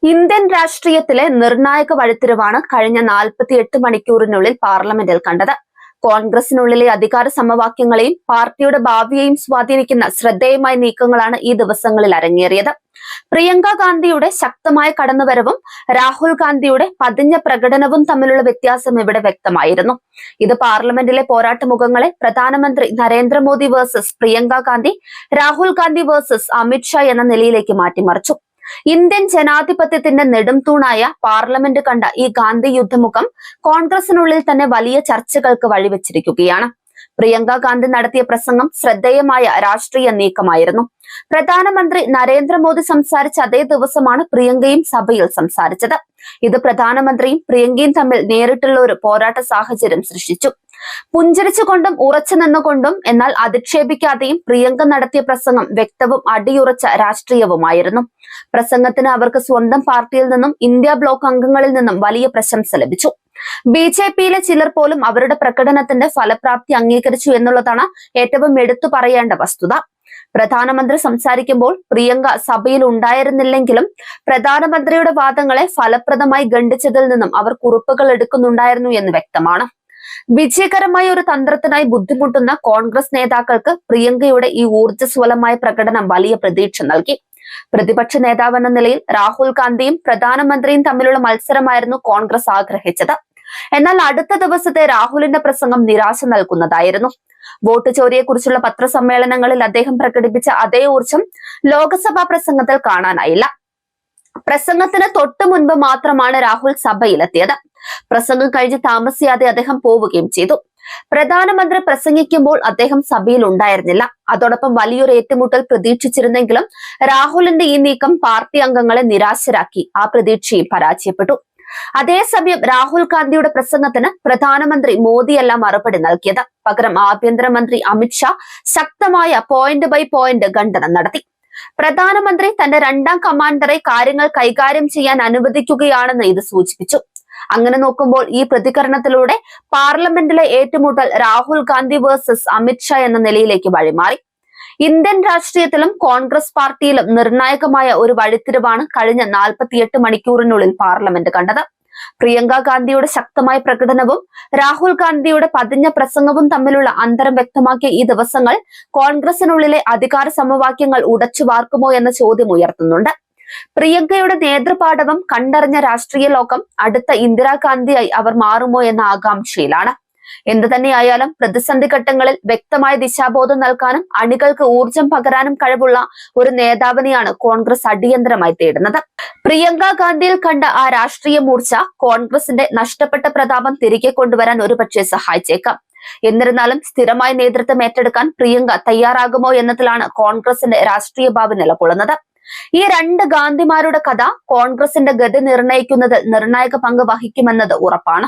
Indian രാഷ്ട്രീയത്തിലെ നിർണായക വഴിത്തിരിവാണ് കഴിഞ്ഞ 48 മണിക്കൂറിനുള്ളിൽ പാർലമെന്റിൽ കണ്ടത്. കോൺഗ്രസിനുള്ളിലെ അധികാര സമവാക്യങ്ങളെയും പാർട്ടിയുടെ ഭാവിയെയും സ്വാധീനിക്കുന്ന ശ്രദ്ധേയമായ നീക്കങ്ങളാണ് ഈ ദിവസങ്ങളിൽ അരങ്ങേറിയത്. പ്രിയങ്ക ഗാന്ധിയുടെ ശക്തമായ കടന്നുവരവും രാഹുൽ ഗാന്ധിയുടെ പതിഞ്ഞ പ്രകടനവും തമ്മിലുള്ള വ്യത്യാസം ഇവിടെ വ്യക്തമായിരുന്നു. ഇത് പാർലമെന്റിലെ പോരാട്ടമുഖങ്ങളെ പ്രധാനമന്ത്രി നരേന്ദ്രമോദി വേഴ്സസ് പ്രിയങ്ക ഗാന്ധി, രാഹുൽ ഗാന്ധി വേഴ്സസ് അമിത്ഷാ എന്ന നിലയിലേക്ക് മാറ്റിമറിച്ചു. ഇന്ത്യൻ ജനാധിപത്യത്തിന്റെ നെടുംതൂണായ പാർലമെന്റ് കണ്ട ഈ ഗാന്ധി യുദ്ധമുഖം കോൺഗ്രസിനുള്ളിൽ തന്നെ വലിയ ചർച്ചകൾക്ക് വഴിവെച്ചിരിക്കുകയാണ്. പ്രിയങ്ക ഗാന്ധി നടത്തിയ പ്രസംഗം ശ്രദ്ധേയമായ രാഷ്ട്രീയ നീക്കമായിരുന്നു. പ്രധാനമന്ത്രി നരേന്ദ്രമോദി സംസാരിച്ച അതേ ദിവസമാണ് പ്രിയങ്കയും സഭയിൽ സംസാരിച്ചത്. ഇത് പ്രധാനമന്ത്രിയും പ്രിയങ്കയും തമ്മിൽ നേരിട്ടുള്ള ഒരു പോരാട്ട സാഹചര്യം സൃഷ്ടിച്ചു. പുഞ്ചിരിച്ചുകൊണ്ടും ഉറച്ചു നിന്നുകൊണ്ടും എന്നാൽ അധിക്ഷേപിക്കാതെയും പ്രിയങ്ക നടത്തിയ പ്രസംഗം വ്യക്തവും അടിയുറച്ച രാഷ്ട്രീയവുമായിരുന്നു. പ്രസംഗത്തിന് അവർക്ക് സ്വന്തം പാർട്ടിയിൽ നിന്നും ഇന്ത്യ ബ്ലോക്ക് അംഗങ്ങളിൽ നിന്നും വലിയ പ്രശംസ ലഭിച്ചു. BJPയിലെ ചിലർ പോലും അവരുടെ പ്രകടനത്തിന്റെ ഫലപ്രാപ്തി അംഗീകരിച്ചു എന്നുള്ളതാണ് ഏറ്റവും എടുത്തു പറയേണ്ട വസ്തുത. പ്രധാനമന്ത്രി സംസാരിക്കുമ്പോൾ പ്രിയങ്ക സഭയിൽ ഉണ്ടായിരുന്നില്ലെങ്കിലും പ്രധാനമന്ത്രിയുടെ വാദങ്ങളെ ഫലപ്രദമായി ഖണ്ഡിച്ചതിൽ നിന്നും അവർ കുറിപ്പുകൾ എടുക്കുന്നുണ്ടായിരുന്നു എന്ന് വ്യക്തമാണ്. വിജയകരമായ ഒരു തന്ത്രത്തിനായി ബുദ്ധിമുട്ടുന്ന കോൺഗ്രസ് നേതാക്കൾക്ക് പ്രിയങ്കയുടെ ഈ ഊർജ്ജസ്വലമായ പ്രകടനം വലിയ പ്രതീക്ഷ നൽകി. പ്രതിപക്ഷ നേതാവെന്ന നിലയിൽ രാഹുൽ ഗാന്ധിയും പ്രധാനമന്ത്രിയും തമ്മിലുള്ള മത്സരമായിരുന്നു കോൺഗ്രസ് ആഗ്രഹിച്ചത്. എന്നാൽ അടുത്ത ദിവസത്തെ രാഹുലിന്റെ പ്രസംഗം നിരാശ നൽകുന്നതായിരുന്നു. വോട്ട് ചോരിയെക്കുറിച്ചുള്ള പത്രസമ്മേളനങ്ങളിൽ അദ്ദേഹം പ്രകടിപ്പിച്ച അതേ ഊർജ്ജം ലോക്സഭാ പ്രസംഗത്തിൽ കാണാനായില്ല. പ്രസംഗത്തിന് തൊട്ടു മുൻപ് മാത്രമാണ് രാഹുൽ സഭയിലെത്തിയത്. പ്രസംഗം കഴിഞ്ഞ് താമസിയാതെ അദ്ദേഹം പോവുകയും ചെയ്തു. പ്രധാനമന്ത്രി പ്രസംഗിക്കുമ്പോൾ അദ്ദേഹം സഭയിൽ ഉണ്ടായിരുന്നില്ല. അതോടൊപ്പം വലിയൊരു ഏറ്റുമുട്ടൽ പ്രതീക്ഷിച്ചിരുന്നെങ്കിലും രാഹുലിന്റെ ഈ നീക്കം പാർട്ടി അംഗങ്ങളെ നിരാശരാക്കി. ആ പ്രതീക്ഷയും പരാജയപ്പെട്ടു. അതേസമയം രാഹുൽ ഗാന്ധിയുടെ പ്രസംഗത്തിന് പ്രധാനമന്ത്രി മോദിയല്ല മറുപടി നൽകിയത്. പകരം ആഭ്യന്തരമന്ത്രി അമിത്ഷാ ശക്തമായ പോയിന്റ് ബൈ പോയിന്റ് ഖണ്ഡനം നടത്തി. പ്രധാനമന്ത്രി തന്റെ രണ്ടാം കമാൻഡറെ കാര്യങ്ങൾ കൈകാര്യം ചെയ്യാൻ അനുവദിക്കുകയാണെന്ന് ഇത് സൂചിപ്പിച്ചു. അങ്ങനെ നോക്കുമ്പോൾ ഈ പ്രതികരണത്തിലൂടെ പാർലമെന്റിലെ ഏറ്റുമുട്ടൽ രാഹുൽ ഗാന്ധി വേഴ്സസ് അമിത്ഷാ എന്ന നിലയിലേക്ക് വഴിമാറി. ഇന്ത്യൻ രാഷ്ട്രീയത്തിലും കോൺഗ്രസ് പാർട്ടിയിലും നിർണായകമായ ഒരു വഴിത്തിരിവാണ് കഴിഞ്ഞ 48 മണിക്കൂറിനുള്ളിൽ പാർലമെന്റ് കണ്ടത്. പ്രിയങ്ക ഗാന്ധിയുടെ ശക്തമായ പ്രകടനവും രാഹുൽ ഗാന്ധിയുടെ പതിഞ്ഞ പ്രസംഗവും തമ്മിലുള്ള അന്തരം വ്യക്തമാക്കിയ ഈ ദിവസങ്ങൾ കോൺഗ്രസിനുള്ളിലെ അധികാര സമവാക്യങ്ങൾ ഉടച്ചു വാർക്കുമോ എന്ന ചോദ്യം ഉയർത്തുന്നുണ്ട്. പ്രിയങ്കയുടെ നേതൃപാടവം കണ്ടറിഞ്ഞ രാഷ്ട്രീയ ലോകം അടുത്ത ഇന്ദിരാഗാന്ധിയായി അവർ മാറുമോ എന്ന ആകാംക്ഷയിലാണ്. എന്തു തന്നെയായാലും പ്രതിസന്ധി ഘട്ടങ്ങളിൽ വ്യക്തമായ ദിശാബോധം നൽകാനും അണികൾക്ക് ഊർജം പകരാനും കഴിവുള്ള ഒരു നേതാവിനെയാണ് കോൺഗ്രസ് അടിയന്തരമായി തേടുന്നത്. പ്രിയങ്ക ഗാന്ധിയിൽ കണ്ട ആ രാഷ്ട്രീയ മൂർച്ച കോൺഗ്രസിന്റെ നഷ്ടപ്പെട്ട പ്രതാപം തിരികെ കൊണ്ടുവരാൻ ഒരുപക്ഷെ സഹായിച്ചേക്കാം. എന്നിരുന്നാലും സ്ഥിരമായ നേതൃത്വം ഏറ്റെടുക്കാൻ പ്രിയങ്ക തയ്യാറാകുമോ എന്നതിലാണ് കോൺഗ്രസിന്റെ രാഷ്ട്രീയ ഭാവി നിലകൊള്ളുന്നത്. ഈ രണ്ട് ഗാന്ധിമാരുടെ കഥ കോൺഗ്രസിന്റെ ഗതി നിർണയിക്കുന്നതിൽ നിർണായക പങ്ക് വഹിക്കുമെന്നത് ഉറപ്പാണ്.